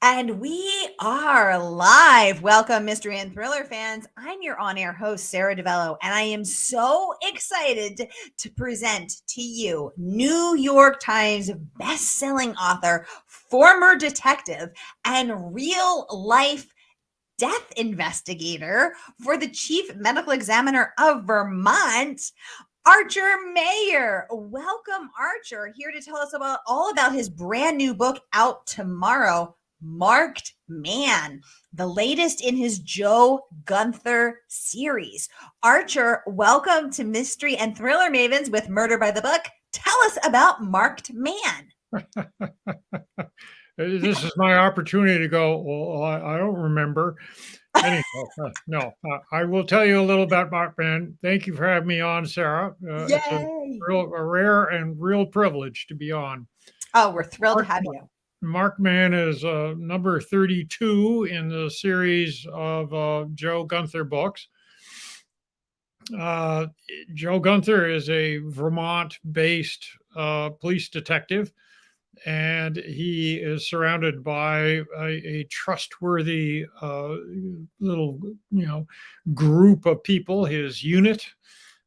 And we are live. Welcome, mystery and thriller fans. I'm your on-air host, Sara DiVello, and I am so excited to present to you New York Times best-selling author, former detective, and real-life death investigator for the Chief Medical Examiner of Vermont, Archer Mayer. Welcome, Archer, here to tell us all about his brand new book out tomorrow, Marked Man, the latest in his Joe Gunther series. Archer, welcome to Mystery and Thriller Mavens with Murder by the Book. Tell us about Marked Man. This is my opportunity to go, well, I don't remember. Anyhow, no, I will tell you a little about Marked Man. Thank you for having me on, Sara. It's a rare and real privilege to be on. Oh, we're thrilled to have you. Marked Man is number 32 in the series of Joe Gunther books. Joe Gunther is a Vermont-based police detective, and he is surrounded by a trustworthy little, group of people, his unit,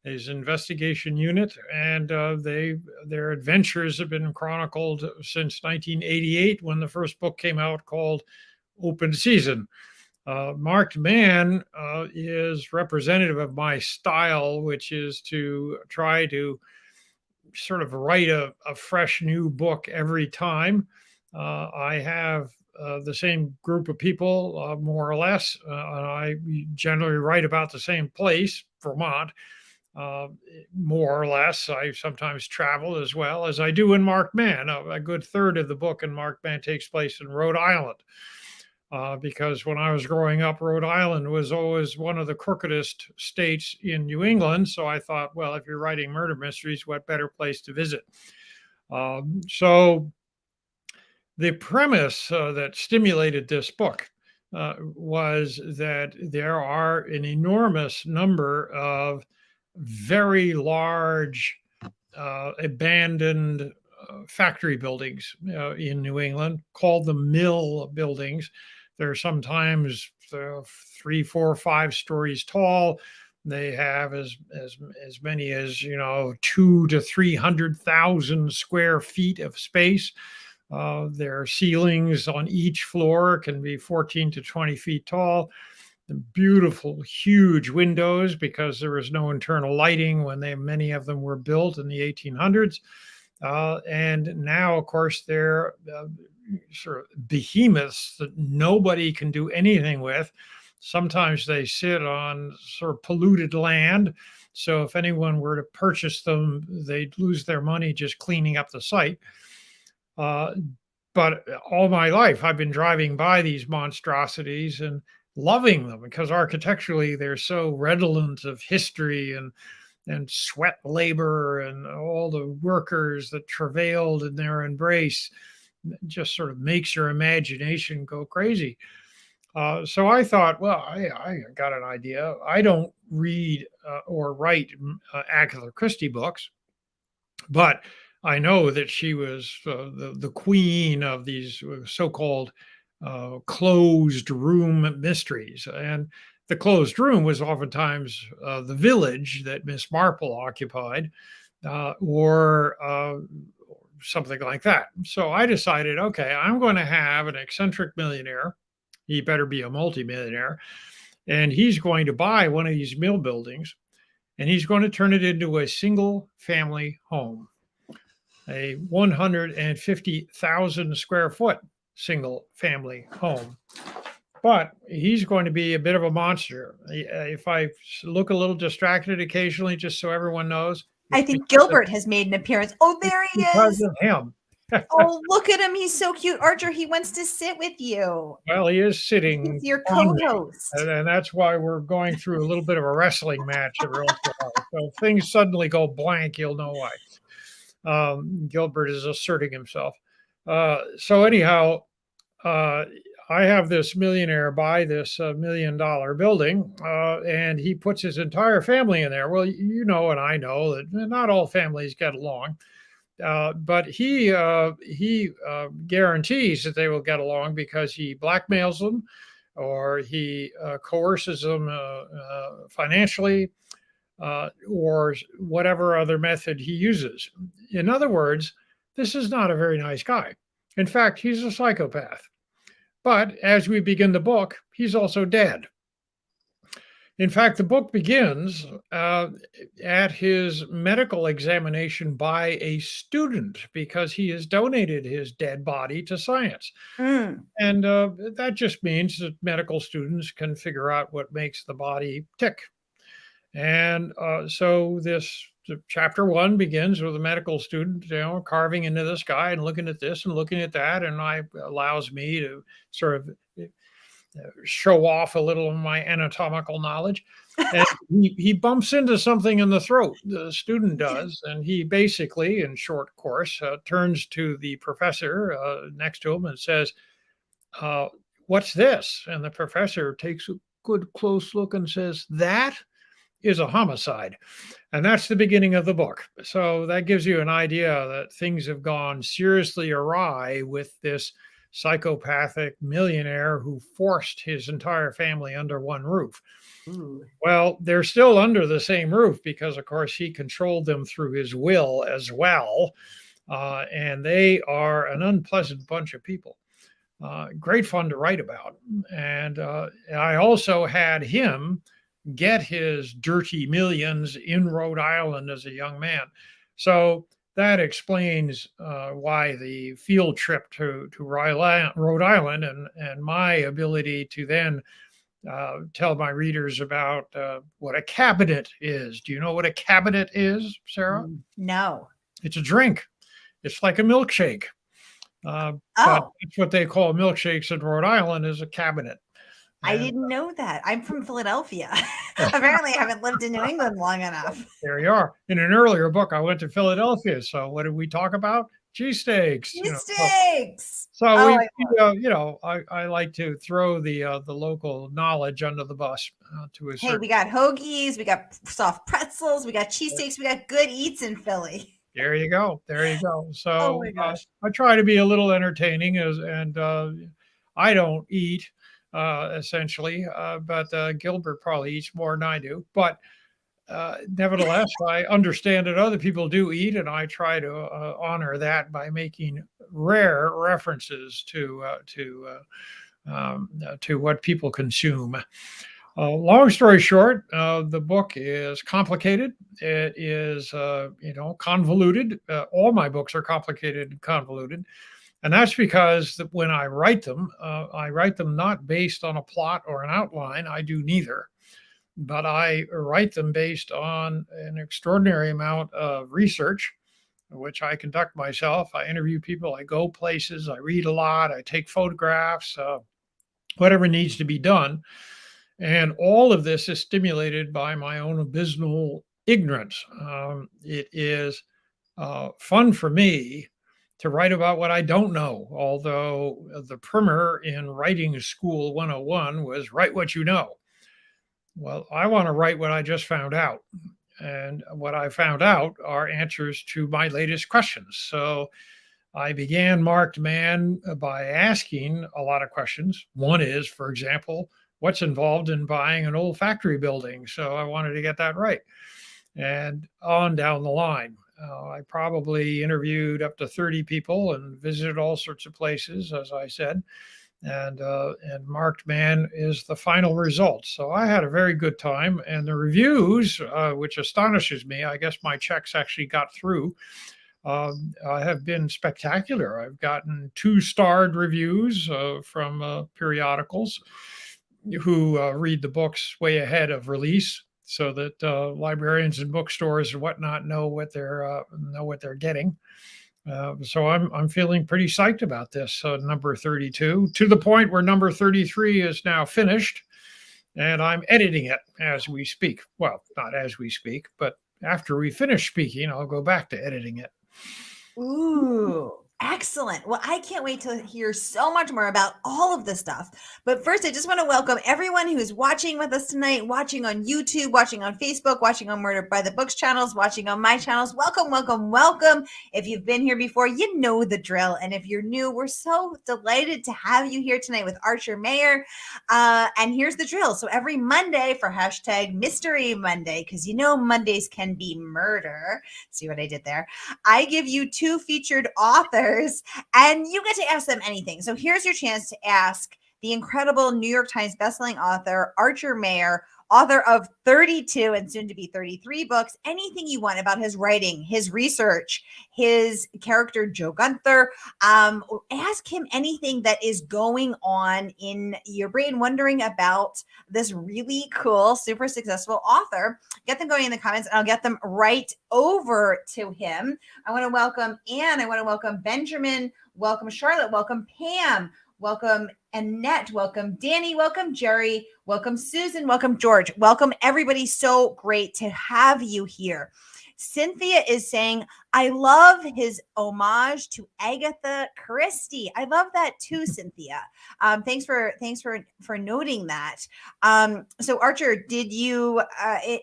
his investigation unit, and their adventures have been chronicled since 1988 when the first book came out called Open Season. Marked Man is representative of my style, which is to try to sort of write a fresh new book every time. I have the same group of people, more or less. I generally write about the same place, Vermont, more or less. I sometimes travel as well as I do in Marked Man. A good third of the book in Marked Man takes place in Rhode Island. Because when I was growing up, Rhode Island was always one of the crookedest states in New England. So I thought, well, if you're writing murder mysteries, what better place to visit? So the premise that stimulated this book was that there are an enormous number of very large abandoned factory buildings in New England, called the mill buildings. They're sometimes 3, 4, 5 stories tall. They have as many as 2 to 300,000 square feet of space. Their ceilings on each floor can be 14 to 20 feet tall. Beautiful, huge windows because there was no internal lighting when many of them were built in the 1800s. And now, of course, they're sort of behemoths that nobody can do anything with. Sometimes they sit on sort of polluted land. So if anyone were to purchase them, they'd lose their money just cleaning up the site. But all my life, I've been driving by these monstrosities and loving them because architecturally they're so redolent of history and sweat labor and all the workers that travailed in their embrace. It just sort of makes your imagination go crazy. So I thought, well, I got an idea. I don't read or write Agatha Christie books, but I know that she was the queen of these so-called closed room mysteries. And the closed room was oftentimes the village that Miss Marple occupied, or something like that. So I decided, okay, I'm going to have an eccentric millionaire. He better be a multimillionaire. And he's going to buy one of these mill buildings, and he's going to turn it into a single family home, a 150,000 square foot single family home. But he's going to be a bit of a monster. If I look a little distracted occasionally, just so everyone knows. I think Gilbert has made an appearance. Oh, there he is. Because of him. Oh, look at him. He's so cute. Archer, he wants to sit with you. Well, he is sitting. He's your co-host. And that's why we're going through a little bit of a wrestling match. So if things suddenly go blank, you'll know why. Gilbert is asserting himself. So anyhow, I have this millionaire buy this $1 million building, and he puts his entire family in there. Well, you know, and I know that not all families get along. But he guarantees that they will get along because he blackmails them or he coerces them financially or whatever other method he uses. In other words, this is not a very nice guy. In fact, he's a psychopath. But as we begin the book, he's also dead. In fact, the book begins at his medical examination by a student because he has donated his dead body to science. Mm. And that just means that medical students can figure out what makes the body tick. And so this chapter 1 begins with a medical student, carving into this guy and looking at this and looking at that, and allows me to sort of show off a little of my anatomical knowledge. And he bumps into something in the throat, the student does, and he basically, in short course, turns to the professor next to him and says, "What's this?" And the professor takes a good close look and says, "That is a homicide." And that's the beginning of the book. So that gives you an idea that things have gone seriously awry with this psychopathic millionaire who forced his entire family under one roof. Ooh. Well, they're still under the same roof because, of course, he controlled them through his will as well. And they are an unpleasant bunch of people. Great fun to write about. And I also had him get his dirty millions in Rhode Island as a young man. So that explains why the field trip to Rhode Island and my ability to then tell my readers about what a cabinet is. Do you know what a cabinet is, Sarah? No. It's a drink. It's like a milkshake. But that's what they call milkshakes in Rhode Island, is a cabinet. I didn't know that. I'm from Philadelphia. Apparently, I haven't lived in New England long enough. There you are. In an earlier book, I went to Philadelphia. So what did we talk about? Cheesesteaks. Cheesesteaks. So I like to throw the local knowledge under the bus to a certain. Hey, we got hoagies, we got soft pretzels, we got cheesesteaks, we got good eats in Philly. There you go. There you go. So oh my gosh. I try to be a little entertaining and I don't eat. Essentially, but Gilbert probably eats more than I do. But nevertheless, I understand that other people do eat, and I try to honor that by making rare references to what people consume. Long story short, the book is complicated. It is, convoluted. All my books are complicated and convoluted. And that's because when I write them not based on a plot or an outline. I do neither. But I write them based on an extraordinary amount of research, which I conduct myself. I interview people. I go places. I read a lot. I take photographs, whatever needs to be done. And all of this is stimulated by my own abysmal ignorance. It is fun for me to write about what I don't know, although the primer in Writing School 101 was write what you know. Well, I want to write what I just found out. And what I found out are answers to my latest questions. So I began Marked Man by asking a lot of questions. One is, for example, what's involved in buying an old factory building? So I wanted to get that right. And on down the line. I probably interviewed up to 30 people and visited all sorts of places, as I said. And Marked Man is the final result. So I had a very good time. And the reviews, which astonishes me, I guess my checks actually got through, have been spectacular. I've gotten 2-starred reviews from periodicals who read the books way ahead of release, so that librarians and bookstores and whatnot know what they're getting. So I'm feeling pretty psyched about this number 32, to the point where number 33 is now finished, and I'm editing it as we speak. Well, not as we speak, but after we finish speaking, I'll go back to editing it. Ooh. Excellent. Well, I can't wait to hear so much more about all of this stuff. But first, I just want to welcome everyone who is watching with us tonight, watching on YouTube, watching on Facebook, watching on Murder by the Books channels, watching on my channels. Welcome, welcome, welcome. If you've been here before, you know the drill. And if you're new, we're so delighted to have you here tonight with Archer Mayer. And here's the drill. So every Monday for hashtag Mystery Monday, because you know Mondays can be murder. See what I did there? I give you two featured authors and you get to ask them anything. So here's your chance to ask the incredible New York Times bestselling author Archer Mayer, author of 32 and soon to be 33 books, anything you want about his writing, his research, his character Joe Gunther. Ask him anything that is going on in your brain, wondering about this really cool, super successful author. Get them going in the comments and I'll get them right over to him. I want to welcome Anne. I want to welcome Benjamin. Welcome Charlotte. Welcome Pam. Welcome Annette. Welcome Danny. Welcome Jerry. Welcome Susan. Welcome George. Welcome everybody. So great to have you here. Cynthia is saying, I love his homage to Agatha Christie. I love that too, Cynthia. Thanks for noting that. So Archer, did you,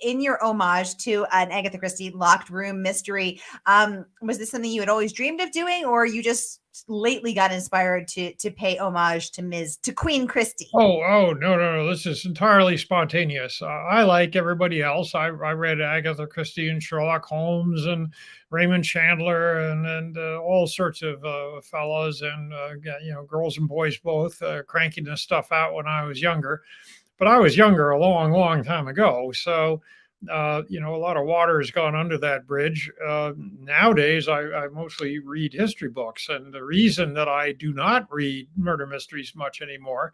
in your homage to an Agatha Christie locked room mystery, was this something you had always dreamed of doing, or you just lately got inspired to pay homage to Queen Christie? No. This is entirely spontaneous. I, like everybody else, I read Agatha Christie and Sherlock Holmes and Raymond Chandler and all sorts of fellows and girls and boys both, cranking this stuff out when I was younger. But I was younger a long, long time ago, so a lot of water has gone under that bridge. Nowadays, I mostly read history books, and the reason that I do not read murder mysteries much anymore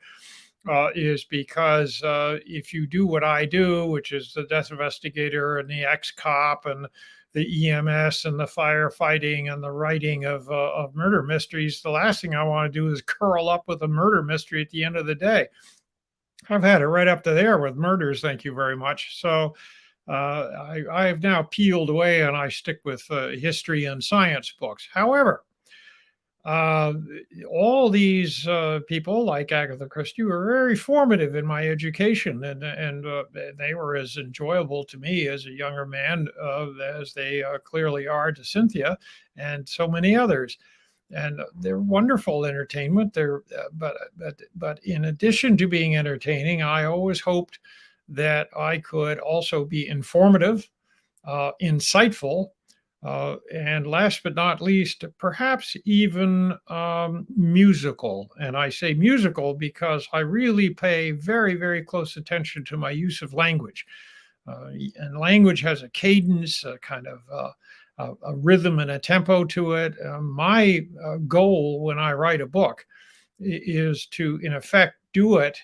is because if you do what I do, which is the death investigator and the ex-cop and the EMS and the firefighting and the writing of murder mysteries, the last thing I want to do is curl up with a murder mystery at the end of the day. I've had it right up to there with murders, thank you very much. So I have now peeled away and I stick with history and science books. However, all these people like Agatha Christie were very formative in my education, and they were as enjoyable to me as a younger man as they clearly are to Cynthia and so many others. And they're wonderful entertainment. But in addition to being entertaining, I always hoped that I could also be informative, insightful, and last but not least, perhaps even musical. And I say musical because I really pay very, very close attention to my use of language. And language has a cadence, a kind of a rhythm and a tempo to it. My goal when I write a book is to, in effect, do it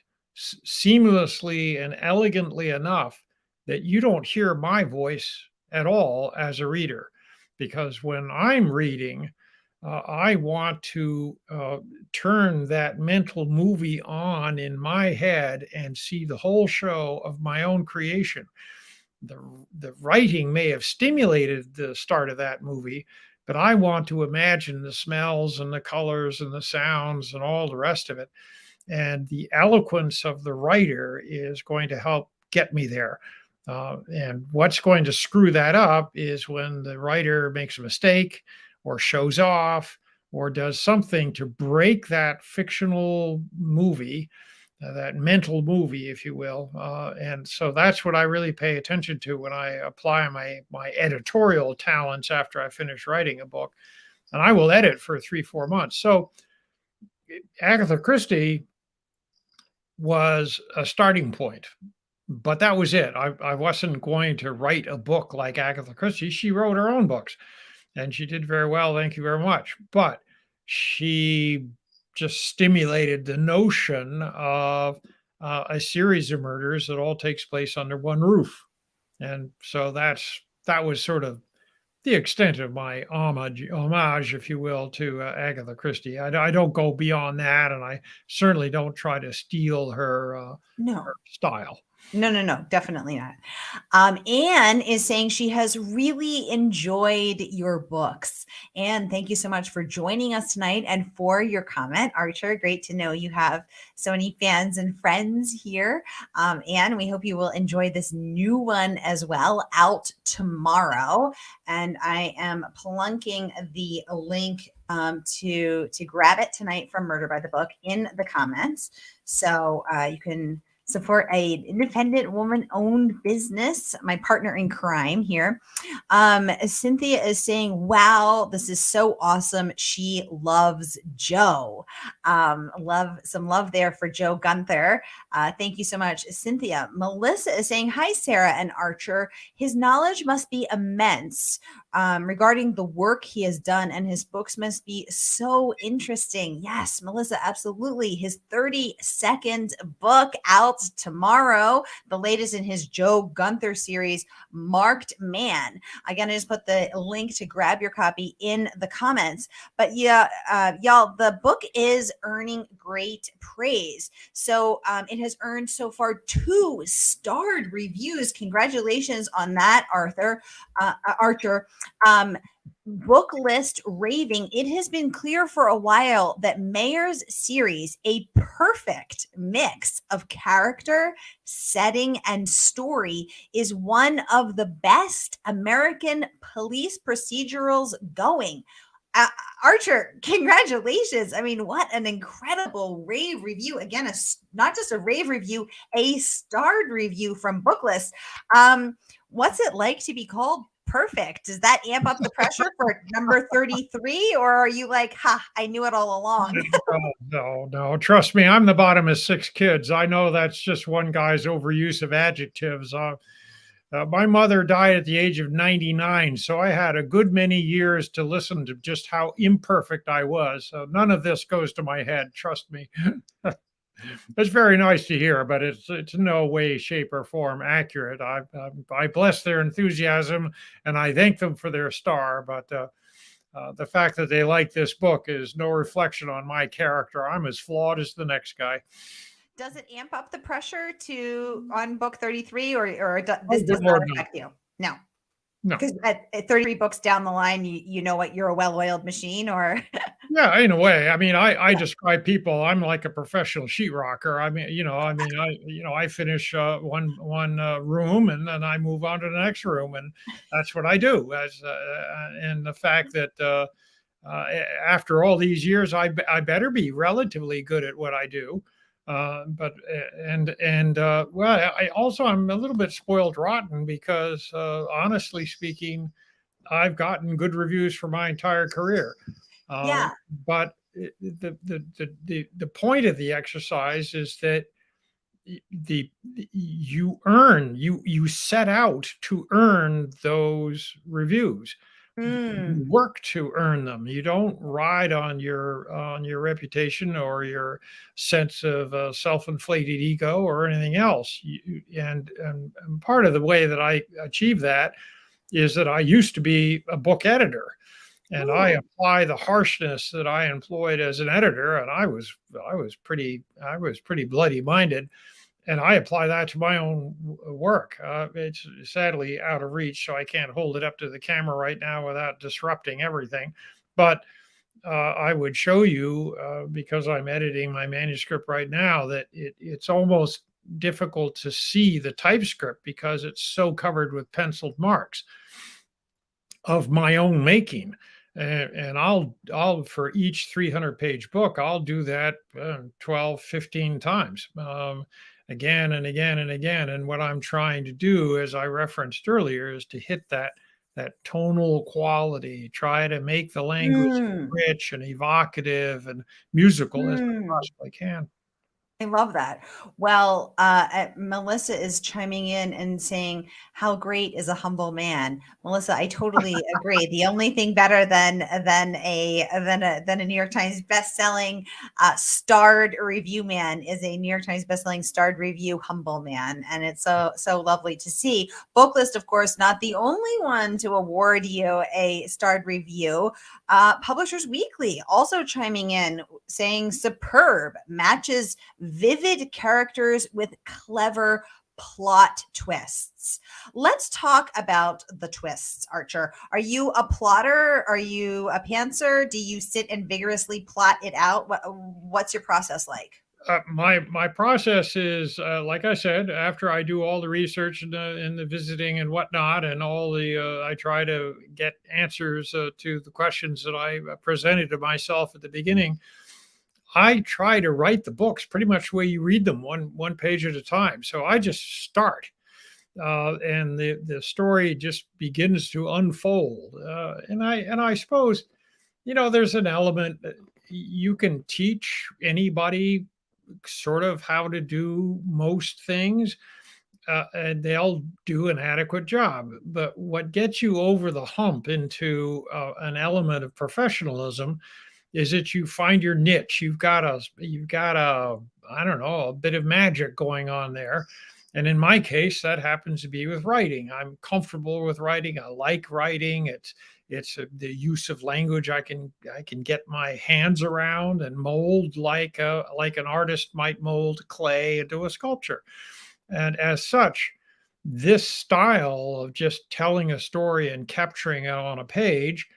seamlessly and elegantly enough that you don't hear my voice at all as a reader. Because when I'm reading, I want to turn that mental movie on in my head and see the whole show of my own creation. The writing may have stimulated the start of that movie, but I want to imagine the smells and the colors and the sounds and all the rest of it. And the eloquence of the writer is going to help get me there. And what's going to screw that up is when the writer makes a mistake or shows off or does something to break that fictional movie, that mental movie, if you will. And so that's what I really pay attention to when I apply my editorial talents after I finish writing a book. And I will edit for 3-4 months. So Agatha Christie was a starting point. But that was it. I wasn't going to write a book like Agatha Christie. She wrote her own books, and she did very well. Thank you very much. But she just stimulated the notion of a series of murders that all takes place under one roof. And so that was sort of the extent of my homage, if you will, to Agatha Christie. I don't go beyond that, and I certainly don't try to steal her No. her style. No, definitely not. Anne is saying she has really enjoyed your books. Anne, thank you so much for joining us tonight and for your comment. Archer, great to know you have so many fans and friends here. Anne, we hope you will enjoy this new one as well, out tomorrow. And I am plunking the link to grab it tonight from Murder by the Book in the comments. So you can support a independent woman-owned business. My partner in crime here. Cynthia is saying, wow, this is so awesome. She loves Joe. Some love there for Joe Gunther. Thank you so much, Cynthia. Melissa is saying, hi, Sara and Archer. His knowledge must be immense regarding the work he has done, and his books must be so interesting. Yes, Melissa, absolutely. His 30-second book out tomorrow, the latest in his Joe Gunther series, Marked Man. Again, I just put the link to grab your copy in the comments. But yeah, y'all, the book is earning great praise. So it has earned so far 2 starred reviews. Congratulations on that, Archer. Book list raving. It has been clear for a while that Mayer's series, a perfect mix of character, setting, and story, is one of the best American police procedurals going. Archer, congratulations. I mean, what an incredible rave review. Again, not just a rave review, a starred review from Booklist. What's it like to be called perfect? Does that amp up the pressure for number 33? Or are you like, ha, I knew it all along? No. Trust me, I'm the bottom of 6 kids. I know that's just one guy's overuse of adjectives. My mother died at the age of 99, so I had a good many years to listen to just how imperfect I was. So none of this goes to my head, trust me. It's very nice to hear, but it's in no way, shape, or form accurate. I bless their enthusiasm and I thank them for their star, but the fact that they like this book is no reflection on my character. I'm as flawed as the next guy. Does it amp up the pressure on book 33 or this Oh, does good not Lord, affect you? No. No. Because at 33 books down the line, you know what, you're a well-oiled machine, or Yeah, in a way. I mean, I describe people. I'm like a professional sheetrocker. I finish one room and then I move on to the next room, and that's what I do. And the fact that after all these years, I better be relatively good at what I do. Well, I'm a little bit spoiled rotten because honestly speaking, I've gotten good reviews for my entire career. yeah. But the point of the exercise is that you set out to earn those reviews. You work to earn them. You don't ride on your reputation or your sense of self-inflated ego or anything else. And part of the way that I achieve that is that I used to be a book editor, and I apply the harshness that I employed as an editor, and I was pretty bloody minded, and I apply that to my own work. It's sadly out of reach, so I can't hold it up to the camera right now without disrupting everything. But I would show you, because I'm editing my manuscript right now, that it's almost difficult to see the typescript because it's so covered with penciled marks of my own making. And I'll for each 300-page book, I'll do that 12, 15 times, again and again and again. And what I'm trying to do, as I referenced earlier, is to hit that tonal quality, try to make the language rich and evocative and musical as I possibly can. I love that. Well, Melissa is chiming in and saying, "How great is a humble man?" Melissa, I totally agree. The only thing better than a New York Times bestselling starred review man is a New York Times bestselling starred review humble man, and it's so lovely to see. Booklist, of course, not the only one to award you a starred review. Publishers Weekly also chiming in, saying superb, matches vivid characters with clever plot twists. Let's talk about the twists, Archer. Are you a plotter? Are you a pantser? Do you sit and vigorously plot it out? What's your process like? My process is, like I said, after I do all the research and the visiting and whatnot, and all the I try to get answers to the questions that I presented to myself at the beginning. I try to write the books pretty much the way you read them, one page at a time. So I just start, and the story just begins to unfold. And I suppose, there's an element that you can teach anybody sort of how to do most things, and they'll do an adequate job. But what gets you over the hump into an element of professionalism is that you find your niche. You've got a I don't know, a bit of magic going on there. And in my case, that happens to be with writing. I'm comfortable with writing. I like writing. The use of language I can get my hands around and mold like an artist might mold clay into a sculpture. And as such, this style of just telling a story and capturing it on a page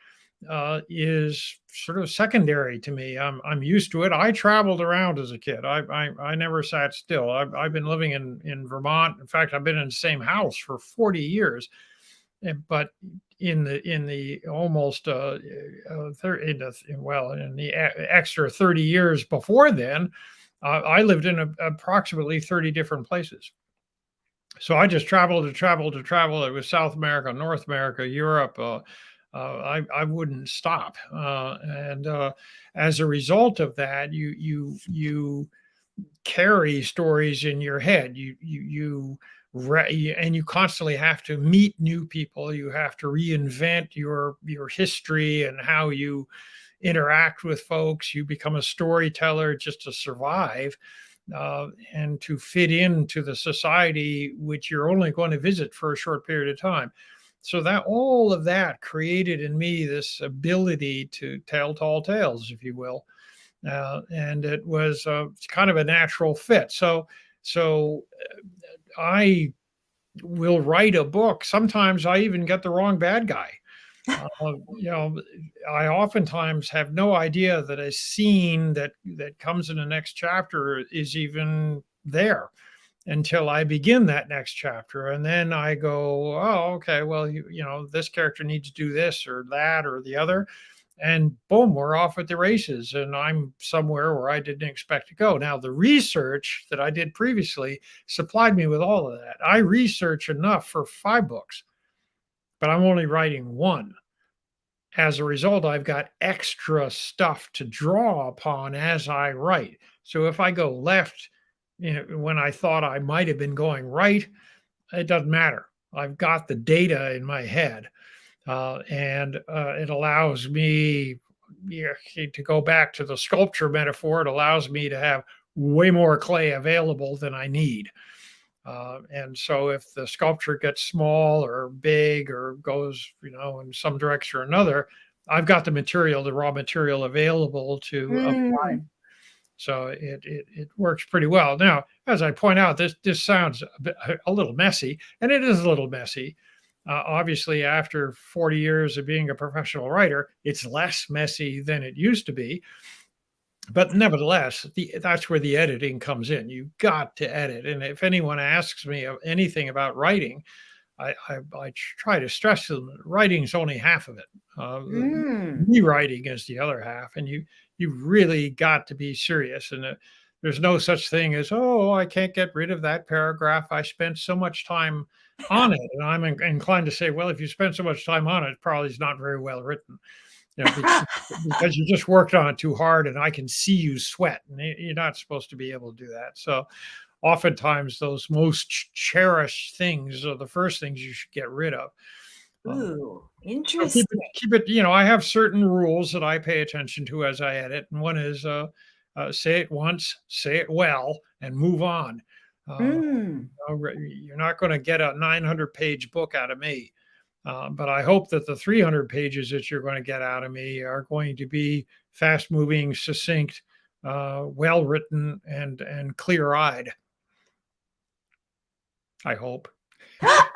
is sort of secondary to me. I'm used to it. I traveled around as a kid. I never sat still. I've been living in Vermont. In fact, I've been in the same house for 40 years. But in the almost 30, in the extra 30 years before then, I lived in approximately 30 different places. So I just traveled to travel to travel. It was South America, North America, Europe. I wouldn't stop, and as a result of that, you carry stories in your head. And you constantly have to meet new people. You have to reinvent your history and how you interact with folks. You become a storyteller just to survive, and to fit into the society which you're only going to visit for a short period of time. So that all of that created in me this ability to tell tall tales, if you will, and it was kind of a natural fit. So I will write a book. Sometimes I even get the wrong bad guy. I oftentimes have no idea that a scene that comes in the next chapter is even there until I begin that next chapter. And then I go, oh, okay, well, this character needs to do this or that or the other. And boom, we're off at the races. And I'm somewhere where I didn't expect to go. Now, the research that I did previously supplied me with all of that. I research enough for 5 books, but I'm only writing 1. As a result, I've got extra stuff to draw upon as I write. So if I go left, when I thought I might have been going right, it doesn't matter. I've got the data in my head, and it allows me, to go back to the sculpture metaphor, it allows me to have way more clay available than I need. And so if the sculpture gets small or big or goes, in some direction or another, I've got the raw material available to apply. So it works pretty well. Now, as I point out, this sounds a little messy, and it is a little messy. Obviously, after 40 years of being a professional writer, it's less messy than it used to be. But nevertheless, that's where the editing comes in. You've got to edit. And if anyone asks me anything about writing, I try to stress to them that writing is only half of it. Rewriting is the other half. And you really got to be serious. And there's no such thing as, oh, I can't get rid of that paragraph. I spent so much time on it. And I'm inclined to say, well, if you spend so much time on it, it probably is not very well written. Because you just worked on it too hard, and I can see you sweat, and you're not supposed to be able to do that. So oftentimes those most cherished things are the first things you should get rid of. Ooh, interesting. So keep it, I have certain rules that I pay attention to as I edit. And one is say it once, say it well, and move on. You're not going to get a 900-page book out of me. But I hope that the 300 pages that you're going to get out of me are going to be fast moving, succinct, well written, and clear eyed. I hope.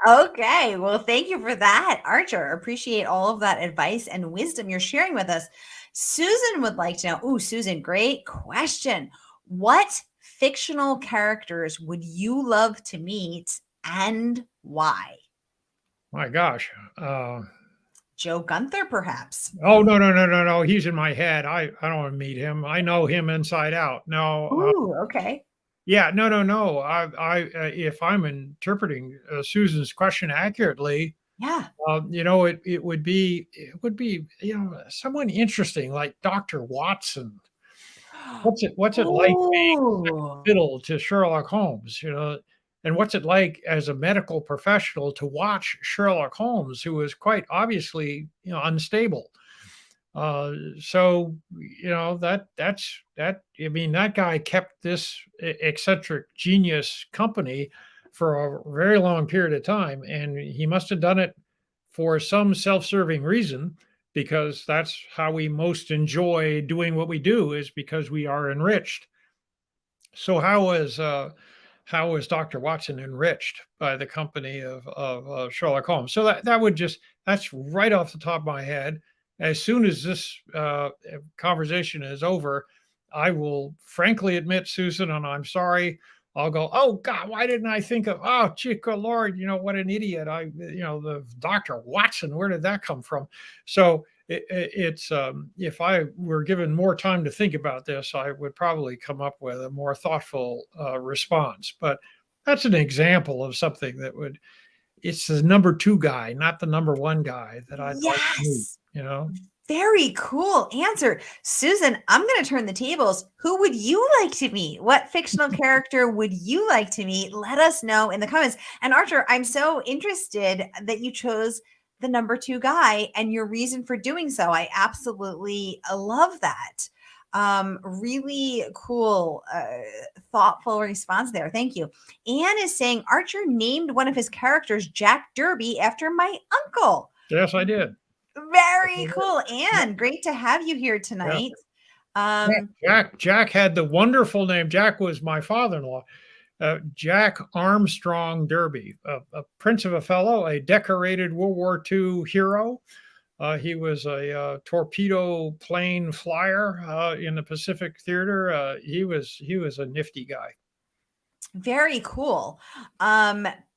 Okay. Well, thank you for that, Archer. Appreciate all of that advice and wisdom you're sharing with us. Susan would like to know. Ooh, Susan, great question. What fictional characters would you love to meet and why? My gosh. Joe Gunther, perhaps. Oh, no. He's in my head. I don't want to meet him. I know him inside out. No. Ooh, okay. Yeah. No. If I'm interpreting Susan's question accurately, Yeah. it would be someone interesting like Dr. Watson. What's it like Ooh. fiddle to Sherlock Holmes, and what's it like as a medical professional to watch Sherlock Holmes, who is quite obviously, unstable. So, that. I mean, that guy kept this eccentric genius company for a very long period of time, and he must have done it for some self-serving reason, because that's how we most enjoy doing what we do, is because we are enriched. So how was Dr. Watson enriched by the company of Sherlock Holmes? So that's right off the top of my head. As soon as this conversation is over, I will frankly admit, Susan, and I'm sorry. I'll go, oh God, why didn't I think of, oh, chico Lord, what an idiot. The Dr. Watson, where did that come from? So it's if I were given more time to think about this, I would probably come up with a more thoughtful response. But that's an example of something that would. It's the number two guy, not the number one guy that I'd like to meet. Yes. Very cool answer. Susan, I'm going to turn the tables. Who would you like to meet? What fictional character would you like to meet? Let us know in the comments. And Archer, I'm so interested that you chose the number two guy and your reason for doing so. I absolutely love that. Really cool, thoughtful response there. Thank you. Anne is saying Archer named one of his characters Jack Derby after my uncle. Yes, I did. Very cool. Anne, great to have you here tonight. Jack had the wonderful name. Jack was my father-in-law. Jack Armstrong Derby, a prince of a fellow, a decorated World War II hero. He was a torpedo plane flyer in the Pacific Theater. He was a nifty guy. Very cool.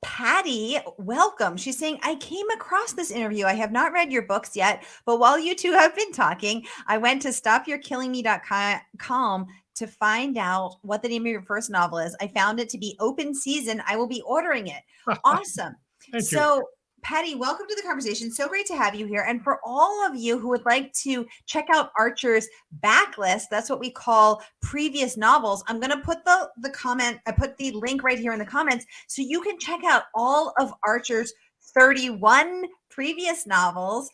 Patty, welcome. She's saying, I came across this interview. I have not read your books yet, but while you two have been talking, I went to stopyourkillingme.com to find out what the name of your first novel is. I found it to be Open Season. I will be ordering it. Awesome. Thank you. Patty, welcome to the conversation. So great to have you here. And for all of you who would like to check out Archer's backlist, that's what we call previous novels. I'm going to put the comment, I put the link right here in the comments so you can check out all of Archer's 31 previous novels.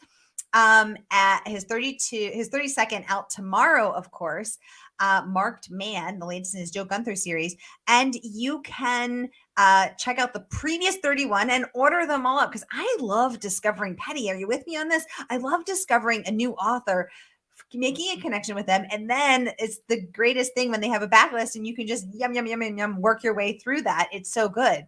At his 32nd out tomorrow, of course, Marked Man, the latest in his Joe Gunther series. And you can check out the previous 31 and order them all up, because I love discovering, Patty, are you with me on this? I love discovering a new author, making a connection with them. And then it's the greatest thing when they have a backlist and you can just yum, work your way through that. It's so good.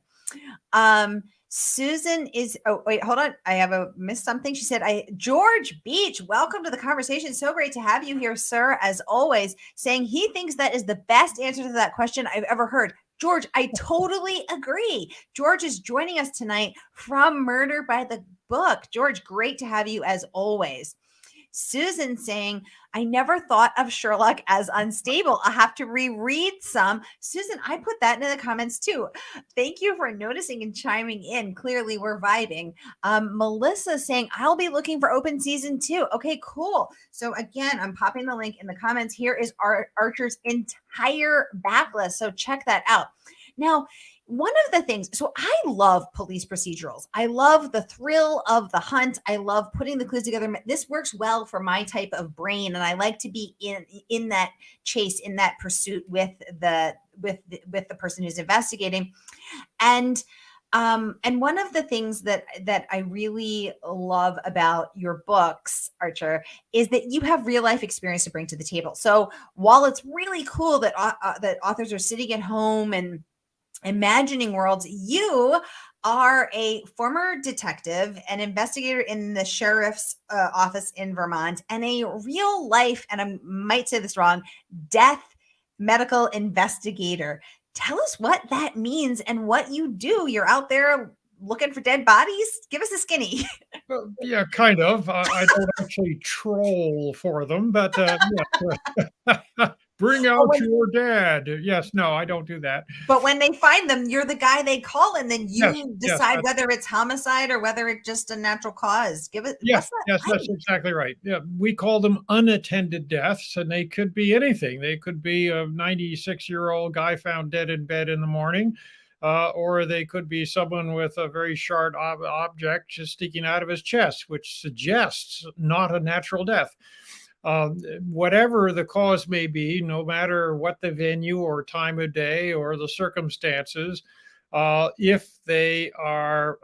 Susan is, oh, wait, hold on. I missed something. She said, George Beach, welcome to the conversation. So great to have you here, sir, as always, saying he thinks that is the best answer to that question I've ever heard. George, I totally agree. George is joining us tonight from Murder by the Book. George, great to have you as always. Susan saying, I never thought of Sherlock as unstable. I'll have to reread some. Susan, I put that in the comments too. Thank you for noticing and chiming in. Clearly, we're vibing. Melissa saying, I'll be looking for Open Season 2. Okay, cool. So again, I'm popping the link in the comments. Here is Archer's entire backlist. So check that out. Now, one of the things, so I love police procedurals. I love the thrill of the hunt. I love putting the clues together. This works well for my type of brain, and I like to be in that chase, in that pursuit with the person who's investigating. And one of the things that I really love about your books, Archer, is that you have real life experience to bring to the table. So while it's really cool that that authors are sitting at home and imagining worlds. You are a former detective, an investigator in the sheriff's office in Vermont, and a real life, and I might say this wrong, death medical investigator. Tell us what that means and what you do. You're out there looking for dead bodies. Give us a skinny. Yeah, kind of. I don't actually troll for them, but yeah. Bring But out when, your dad. Yes, no, I don't do that. but when they find them, you're the guy they call, and then Yes, you yes, decide whether it's homicide or whether it's just a natural cause. Give it. yes, What's that yes, that's like? exactly right. Yeah, we call them unattended deaths, and they could be anything. They could be a 96-year-old guy found dead in bed in the morning, or they could be someone with a very sharp object just sticking out of his chest, which suggests not a natural death. Whatever the cause may be, no matter what the venue or time of day or the circumstances, if they are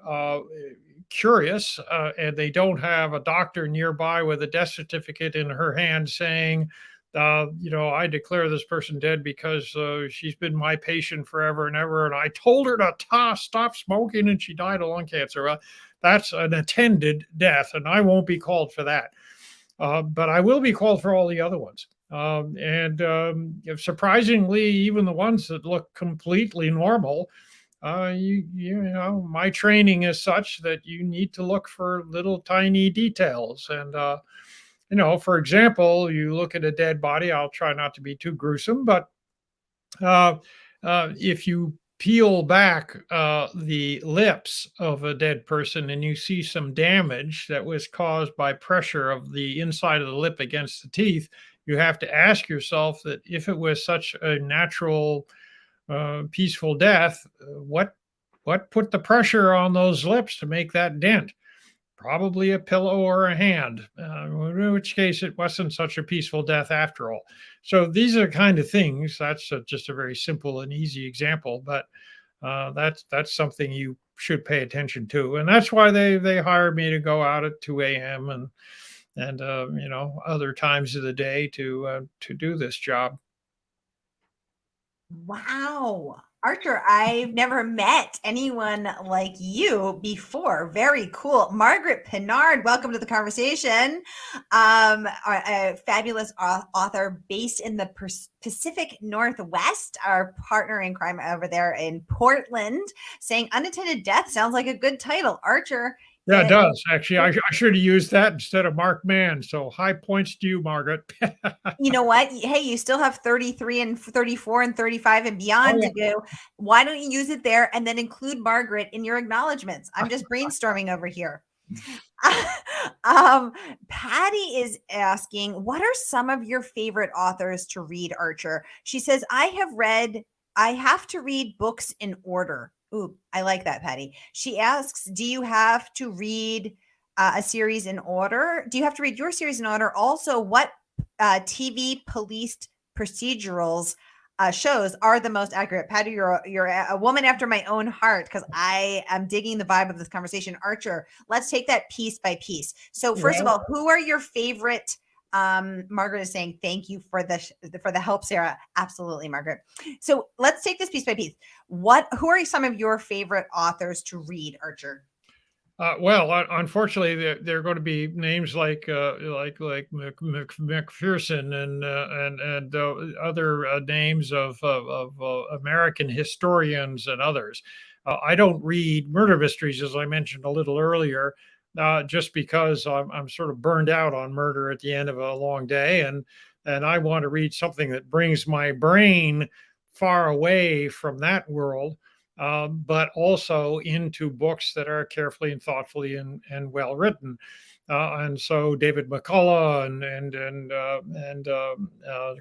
curious and they don't have a doctor nearby with a death certificate in her hand saying, I declare this person dead because she's been my patient forever and ever, and I told her to stop smoking and she died of lung cancer. That's an attended death, and I won't be called for that. But I will be called for all the other ones. Surprisingly, even the ones that look completely normal, my training is such that you need to look for little tiny details. And, for example, you look at a dead body, I'll try not to be too gruesome, but uh, if you peel back the lips of a dead person and you see some damage that was caused by pressure of the inside of the lip against the teeth, you have to ask yourself that if it was such a natural, peaceful death, what put the pressure on those lips to make that dent? Probably a pillow or a hand, in which case it wasn't such a peaceful death after all. So these are the kind of things. That's just a very simple and easy example, but that's something you should pay attention to, and that's why they hired me to go out at 2 a.m. and other times of the day to do this job. Wow. Archer, I've never met anyone like you before. Very cool. Margaret Pinard, welcome to the conversation. A fabulous author based in the Pacific Northwest, our partner in crime over there in Portland, saying unattended death sounds like a good title. Archer. Yeah, it does. Actually, I should have used that instead of Mark Mann. So high points to you, Margaret. You know what? Hey, you still have 33 and 34 and 35 and beyond to do. Why don't you use it there and then include Margaret in your acknowledgments? I'm just brainstorming over here. Patty is asking, what are some of your favorite authors to read, Archer? She says, I have to read books in order. Ooh, I like that, Patty. She asks, do you have to read a series in order? Do you have to read your series in order? Also, what TV police procedurals shows are the most accurate? Patty, you're a woman after my own heart because I am digging the vibe of this conversation. Archer, let's take that piece by piece. So first of all, who are your favorite? Margaret is saying thank you for the help, Sara. Absolutely, Margaret. So let's take this piece by piece. Who are some of your favorite authors to read, Archer? Unfortunately, they're going to be names like McPherson and other names of American historians and others. I don't read murder mysteries, as I mentioned a little earlier, just because I'm sort of burned out on murder at the end of a long day, and I want to read something that brings my brain far away from that world. But also into books that are carefully and thoughtfully and well written. And so David McCullough and of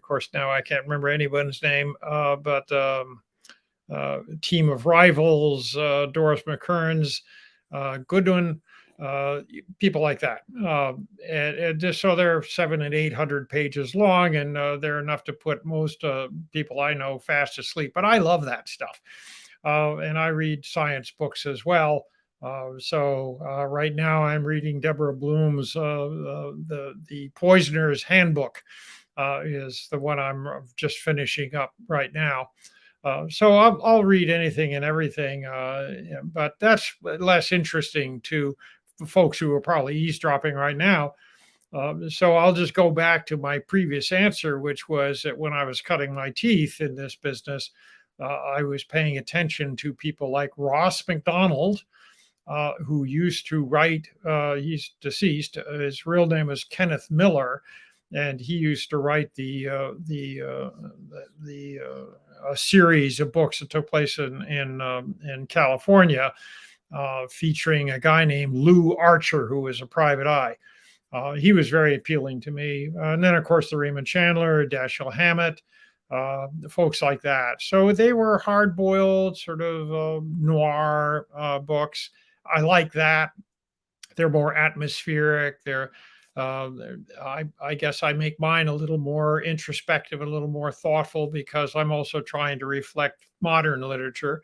course now I can't remember anyone's name, but Team of Rivals, Doris McKearns, Goodwin, people like that. And just so they're 700 and 800 pages long, and they're enough to put most people I know fast asleep. But I love that stuff. And I read science books as well. Right now I'm reading Deborah Bloom's the Poisoner's Handbook is the one I'm just finishing up right now. So I'll read anything and everything, but that's less interesting to folks who are probably eavesdropping right now. So I'll just go back to my previous answer, which was that when I was cutting my teeth in this business, I was paying attention to people like Ross McDonald, who used to write. He's deceased. His real name is Kenneth Miller, and he used to write a series of books that took place in California, featuring a guy named Lou Archer, who was a private eye. He was very appealing to me. And then, of course, the Raymond Chandler, Dashiell Hammett, folks like that. So they were hard boiled, sort of noir books. I like that. They're more atmospheric. I guess I make mine a little more introspective, a little more thoughtful, because I'm also trying to reflect modern literature.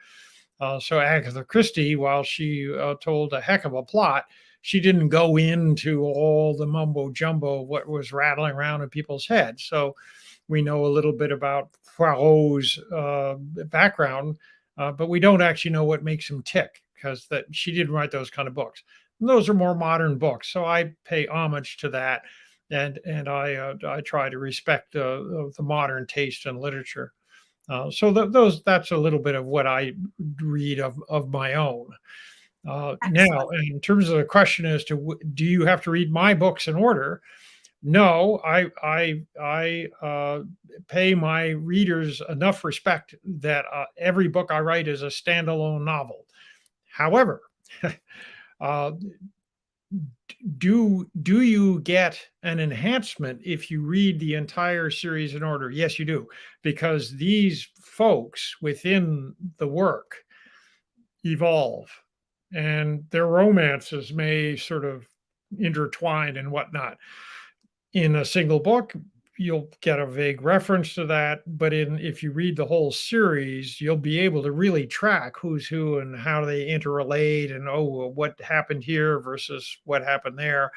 So Agatha Christie, while she told a heck of a plot, she didn't go into all the mumbo jumbo of what was rattling around in people's heads. So we know a little bit about Poirot's background, but we don't actually know what makes him tick, because that she didn't write those kind of books. And those are more modern books, so I pay homage to that, and I try to respect the modern taste in literature. So that's a little bit of what I read of my own. Now, in terms of the question as to do you have to read my books in order? No, I pay my readers enough respect that every book I write is a standalone novel. However, uh, do you get an enhancement if you read the entire series in order? Yes, you do, because these folks within the work evolve, and their romances may sort of intertwine and whatnot. In a single book, you'll get a vague reference to that, but if you read the whole series, you'll be able to really track who's who and how they interrelate, and what happened here versus what happened there.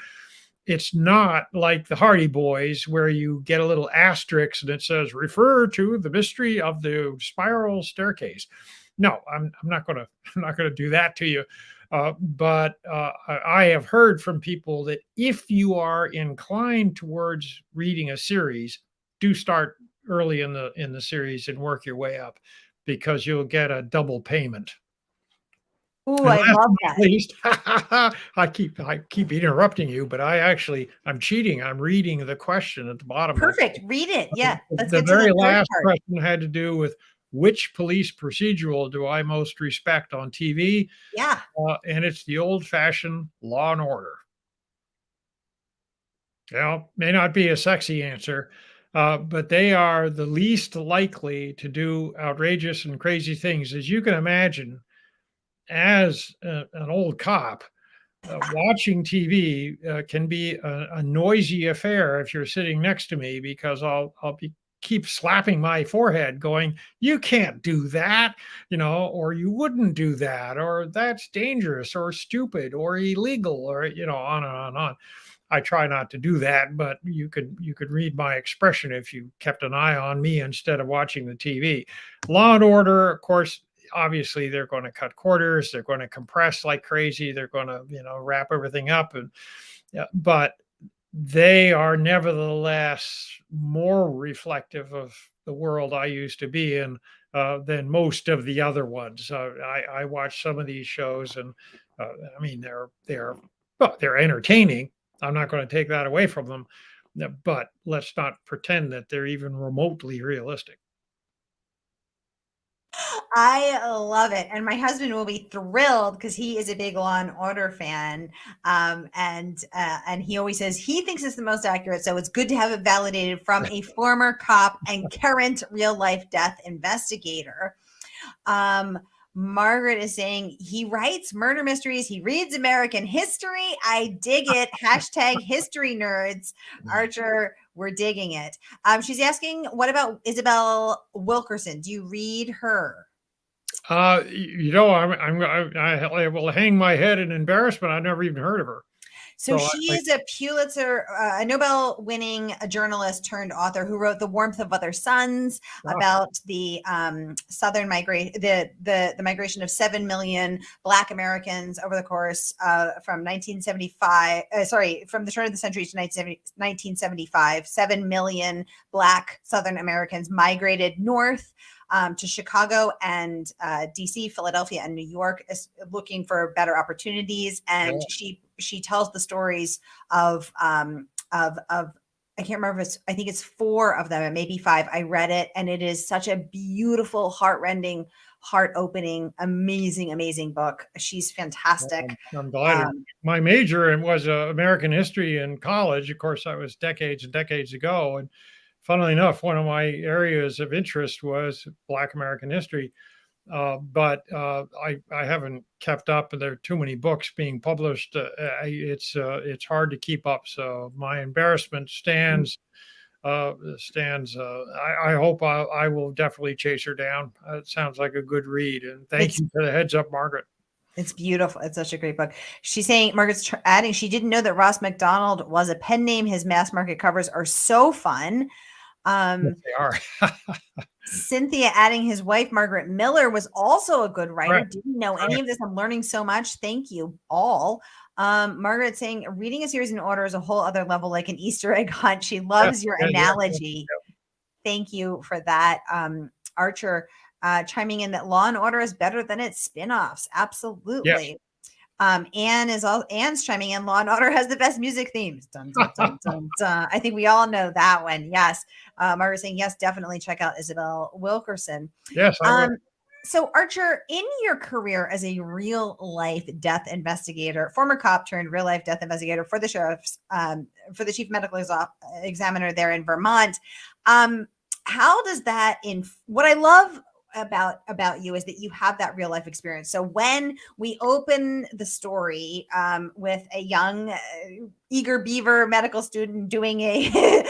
It's not like the Hardy Boys, where you get a little asterisk and it says refer to the mystery of the spiral staircase. No, I'm not going to do that to you. But I have heard from people that if you are inclined towards reading a series, do start early in the series and work your way up, because you'll get a double payment. Ooh, And I last love but that. not least, I keep interrupting you, but I'm cheating. I'm reading the question at the bottom. Perfect. Read it. Yeah. Let's The get to the very third last part. question had to do with which police procedural do I most respect on TV? Yeah. And it's the old-fashioned Law and Order. May not be a sexy answer, but they are the least likely to do outrageous and crazy things. As you can imagine, as an old cop, watching TV can be a noisy affair if you're sitting next to me, because I'll keep slapping my forehead going, you can't do that, or you wouldn't do that, or that's dangerous or stupid or illegal, or on and on and on. I try not to do that, but you could read my expression if you kept an eye on me instead of watching the TV. Law and Order, of course, obviously they're going to cut quarters, they're going to compress like crazy, they're going to wrap everything up, but they are nevertheless more reflective of the world I used to be in than most of the other ones. I watch some of these shows, and I mean they're entertaining. I'm not going to take that away from them, but let's not pretend that they're even remotely realistic. I love it. And my husband will be thrilled because he is a big Law and Order fan. And he always says he thinks it's the most accurate. So it's good to have it validated from a former cop and current real life death investigator. Margaret is saying he writes murder mysteries. He reads American history. I dig it. Hashtag history nerds. Archer, we're digging it. She's asking, what about Isabel Wilkerson? Do you read her? I will hang my head in embarrassment. I've never even heard of her. So she is a Pulitzer, a Nobel-winning journalist turned author who wrote *The Warmth of Other Suns* about the southern the migration of 7 million Black Americans over the course from 1975. From the turn of the century to 1975. 7 million Black Southern Americans migrated north to Chicago and DC, Philadelphia, and New York, looking for better opportunities. And she tells the stories of I can't remember if I think it's 4 of them, and maybe 5. I read it, and it is such a beautiful, heart-rending, heart-opening, amazing book. She's fantastic. I'm delighted. My major was American history in college. Of course, that was decades and decades ago. And funnily enough, one of my areas of interest was Black American history. But I haven't kept up. There are too many books being published. It's hard to keep up. So my embarrassment stands. I hope I will definitely chase her down. It sounds like a good read. And thank you for the heads up, Margaret. It's beautiful. It's such a great book. She's saying, Margaret's adding, she didn't know that Ross McDonald was a pen name. His mass market covers are so fun. Yes, they are. Cynthia adding, his wife, Margaret Miller, was also a good writer. Right. Didn't know any of this. I'm learning so much. Thank you all. Margaret saying, reading a series in order is a whole other level, like an Easter egg hunt. She loves your analogy. Thank you for that. Archer chiming in that Law and Order is better than its spin-offs. Absolutely. Yes. Anne's chiming in, Law and Order has the best music themes. Dun, dun, dun, dun, dun. I think we all know that one. Yes. Margaret saying, yes, definitely check out Isabel Wilkerson. Yes. So Archer, in your career as a real life death investigator, former cop turned real life death investigator for the sheriff's, for the chief medical examiner there in Vermont, how does that what I love about you is that you have that real life experience. So when we open the story with a young eager beaver medical student doing a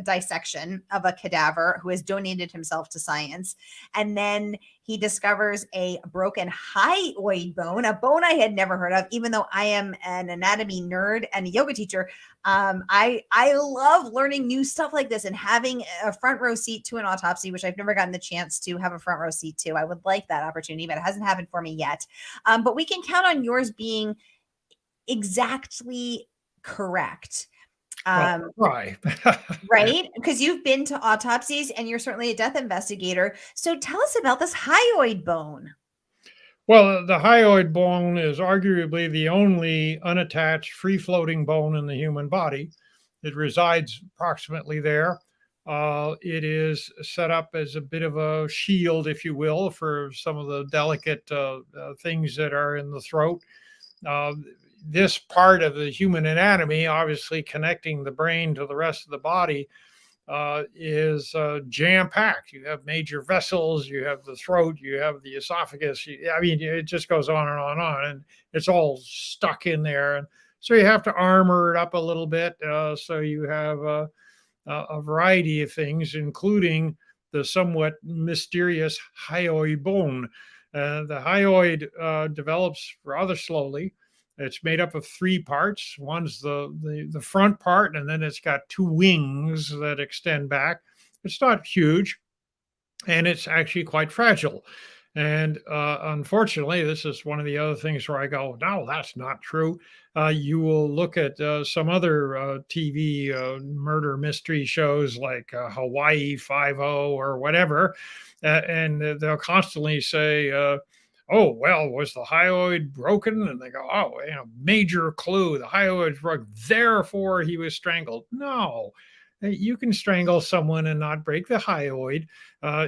dissection of a cadaver who has donated himself to science, and then he discovers a broken hyoid bone, a bone I had never heard of, even though I am an anatomy nerd and a yoga teacher. I love learning new stuff like this and having a front row seat to an autopsy, which I've never gotten the chance to have a front row seat to. I would like that opportunity, but it hasn't happened for me yet. But we can count on yours being exactly correct. Right. Right? Because you've been to autopsies and you're certainly a death investigator. So tell us about this hyoid bone. Well, the hyoid bone is arguably the only unattached, free-floating bone in the human body. It resides approximately there. It is set up as a bit of a shield, if you will, for some of the delicate things that are in the throat. This part of the human anatomy, obviously connecting the brain to the rest of the body, is jam-packed. You have major vessels, you have the throat, you have the esophagus. It just goes on and on and on, and it's all stuck in there. And so you have to armor it up a little bit. So you have a variety of things, including the somewhat mysterious hyoid bone. The hyoid develops rather slowly. It's made up of 3 parts. One's the front part, and then it's got 2 wings that extend back. It's not huge, and it's actually quite fragile. And unfortunately, this is one of the other things where I go, no, that's not true. You will look at some other TV murder mystery shows like Hawaii Five-0 or whatever, and they'll constantly say, oh, well, was the hyoid broken? And they go, oh, major clue. The hyoid's broke. Therefore, he was strangled. No, you can strangle someone and not break the hyoid.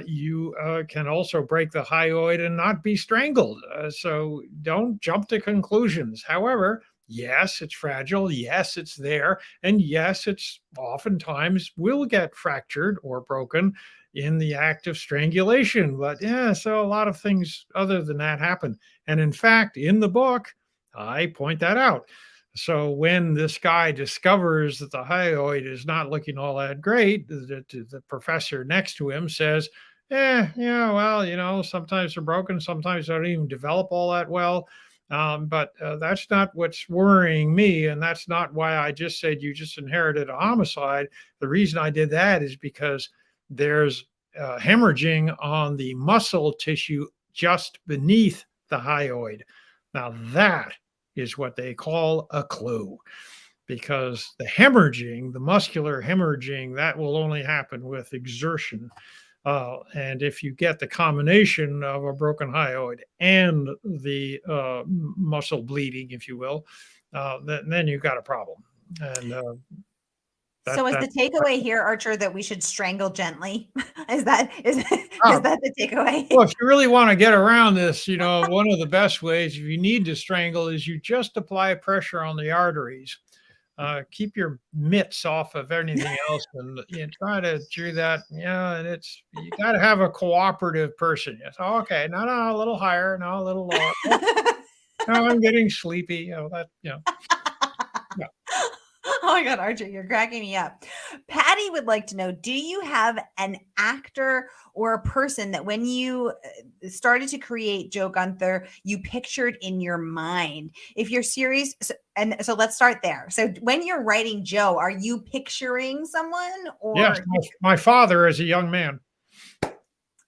You can also break the hyoid and not be strangled. So don't jump to conclusions. However, yes, it's fragile. Yes, it's there. And yes, it's oftentimes will get fractured or broken in the act of strangulation. But so a lot of things other than that happen. And in fact, in the book, I point that out. So when this guy discovers that the hyoid is not looking all that great, the professor next to him says, sometimes they're broken, sometimes they don't even develop all that well. But that's not what's worrying me. And that's not why I just said you just inherited a homicide. The reason I did that is because there's hemorrhaging on the muscle tissue just beneath the hyoid. Now, that is what they call a clue, because the hemorrhaging, the muscular hemorrhaging, that will only happen with exertion. And if you get the combination of a broken hyoid and the muscle bleeding, if you will, then you've got a problem. And so is the takeaway here, Archer, that we should strangle gently? Is that the takeaway? Well, if you really want to get around this, one of the best ways, if you need to strangle, is you just apply pressure on the arteries. Keep your mitts off of anything else, and try to do that. Yeah, and you got to have a cooperative person. Yes. Oh, okay. No, a little higher. No, a little lower. No, I'm getting sleepy. Yeah. Oh my God, Archer, you're cracking me up. Patty would like to know, do you have an actor or a person that when you started to create Joe Gunther, you pictured in your mind? If your series, and so let's start there. So when you're writing Joe, are you picturing someone? Or yes, my father as a young man.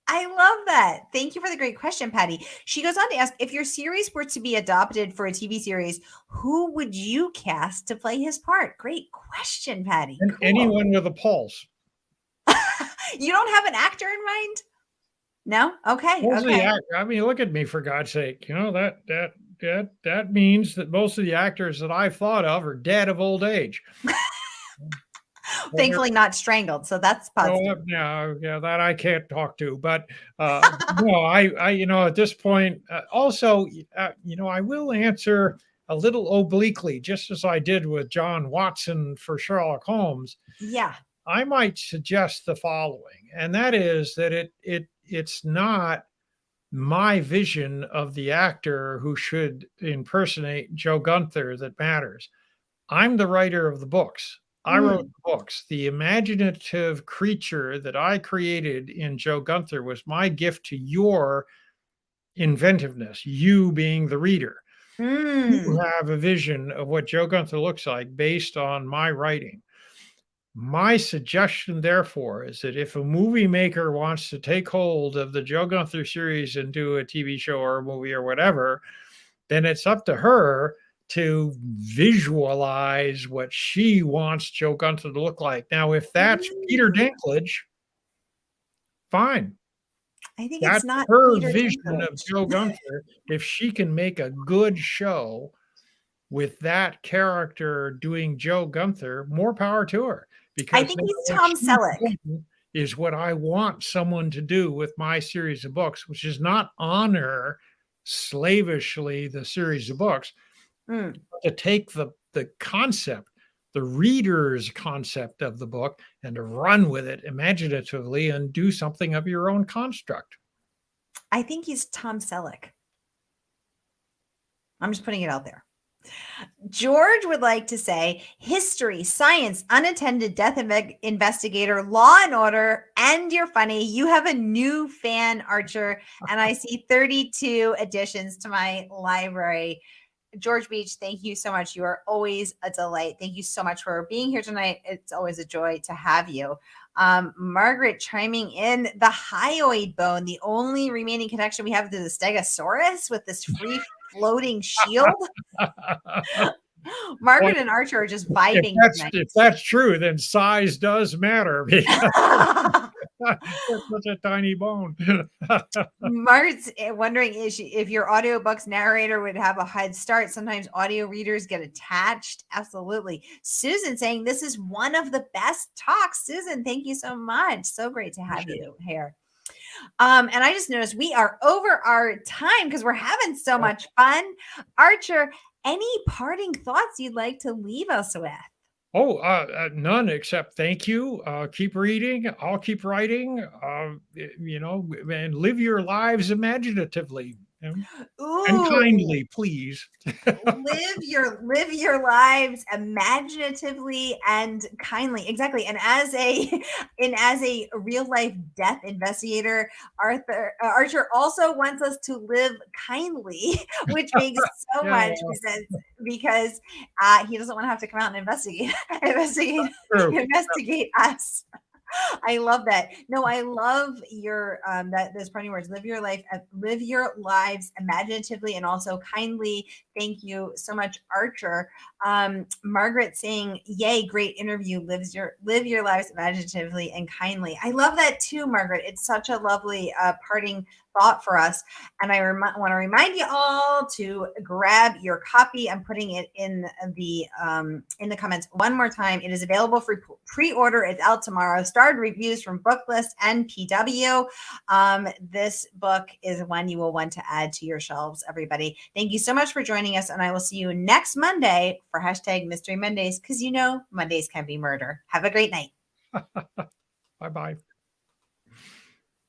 I love that. Thank you for the great question, Patty. She goes on to ask, if your series were to be adopted for a TV series, who would you cast to play his part? Great question, Patty. Cool. Anyone with a pulse. You don't have an actor in mind? No? Okay. I mean, look at me, for God's sake. That means that most of the actors that I've thought of are dead of old age. Thankfully not strangled, so that's positive. Yeah, that I can't talk to, but no, I at this point, also, I will answer a little obliquely, just as I did with John Watson for Sherlock Holmes. Yeah, I might suggest the following, and that is that it's not my vision of the actor who should impersonate Joe Gunther that matters. I'm the writer of the books. I wrote the books. The imaginative creature that I created in Joe Gunther was my gift to your inventiveness, you being the reader. You have a vision of what Joe Gunther looks like based on my writing. My suggestion, therefore, is that if a movie maker wants to take hold of the Joe Gunther series and do a TV show or a movie or whatever, then it's up to her to visualize what she wants Joe Gunther to look like. Now, if that's Peter Dinklage, fine. I think that's it's not her Peter vision Dinklage. of Joe Gunther. If she can make a good show with that character doing Joe Gunther, more power to her. Because I think he's Tom Selleck. Is what I want someone to do with my series of books, which is not honor slavishly the series of books, to take the concept, the reader's concept of the book, and to run with it imaginatively and do something of your own construct. I think he's Tom Selleck. I'm just putting it out there. George would like to say history, science, unattended death investigator, Law and Order, and you're funny. You have a new fan, Archer, and I see 32 additions to my library. George Beach, thank you so much. You are always a delight. Thank you so much for being here tonight. It's always a joy to have you. Margaret chiming in, the hyoid bone, the only remaining connection we have to the Stegosaurus with this free floating shield. Margaret and Archer are just vibing. If that's true, then size does matter because it's such a tiny bone. Margaret's wondering if your audiobooks narrator would have a head start. Sometimes audio readers get attached. Absolutely. Susan saying this is one of the best talks. Susan, thank you so much. So great to have you here. And I just noticed we are over our time because we're having so much fun. Archer, any parting thoughts you'd like to leave us with? Oh, none except thank you. Keep reading. I'll keep writing, and live your lives imaginatively. And Ooh. kindly, please. live your lives imaginatively and kindly. Exactly. And as a real life death investigator, Archer also wants us to live kindly, which makes so Yeah, much sense because he doesn't want to have to come out and true. investigate us. I love that. No, I love your those parting words. Live your lives imaginatively and also kindly. Thank you so much, Archer. Margaret saying, "Yay, great interview. Live your lives imaginatively and kindly." I love that too, Margaret. It's such a lovely parting thought for us. And I want to remind you all to grab your copy. I'm putting it in the comments one more time. It is available for pre-order. It's out tomorrow. Starred reviews from Booklist and PW. This book is one you will want to add to your shelves, everybody. Thank you so much for joining us. And I will see you next Monday for #Mystery Mondays, because Mondays can be murder. Have a great night. Bye-bye.